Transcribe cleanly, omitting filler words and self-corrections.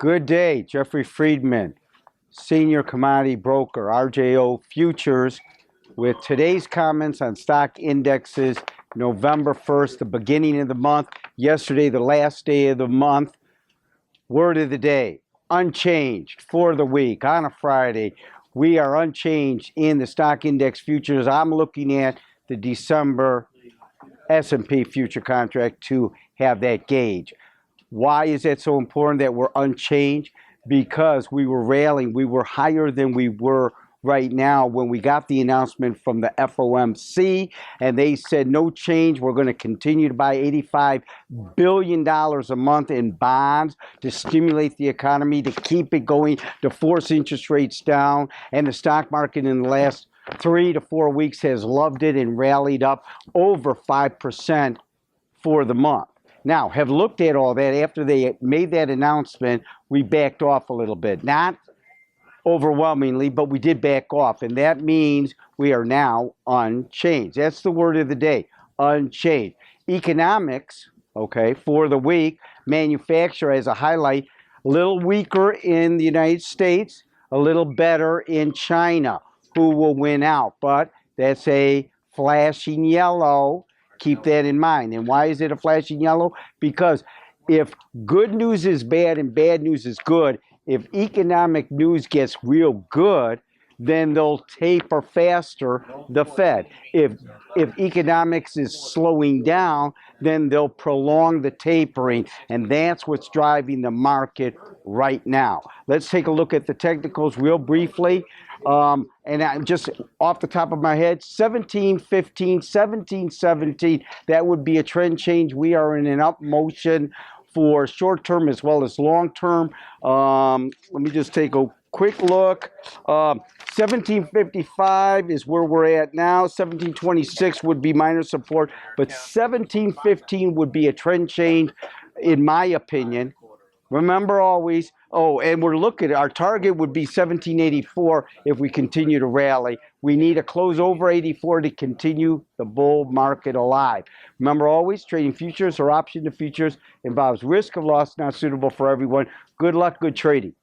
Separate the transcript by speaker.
Speaker 1: Good day, Jeffrey Friedman, Senior Commodity Broker, RJO Futures, with today's comments on stock indexes, November 1st, the beginning of the month, yesterday, the last day of the month. Word of the day, unchanged for the week on a Friday. We are unchanged in the stock index futures. I'm looking at the December S&P future contract to have that gauge. Why is that so important that we're unchanged? Because we were rallying. We were higher than we were right now when we got the announcement from the FOMC, and they said no change. We're going to continue to buy $85 billion a month in bonds to stimulate the economy, to keep it going, to force interest rates down. And the stock market in the last 3 to 4 weeks has loved it and rallied up over 5% for the month. Now, have looked at all that. After they made that announcement, we backed off a little bit. Not overwhelmingly, but we did back off. And that means we are now unchanged. That's the word of the day, unchanged. Economics, okay, for the week, manufacturer as a highlight, a little weaker in the United States, a little better in China. Who will win out? But that's a flashing yellow. Keep that in mind. And why is it a flashing yellow? Because if good news is bad and bad news is good, if economic news gets real good, then they'll taper faster, the Fed. If economics is slowing down, then they'll prolong the tapering, and that's what's driving the market right now. Let's take a look at the technicals real briefly. And I'm just off the top of my head, 1715, 1717, that would be a trend change. We are in an up motion for short term as well as long term. Let me just take a quick look. 1755 is where we're at now. 1726 would be minor support, but 1715 would be a trend change, in my opinion. Remember always, and we're looking, our target would be 1784 if we continue to rally. We need a close over 84 to continue the bull market alive. Remember always, trading futures or option to futures involves risk of loss not suitable for everyone. Good luck, good trading.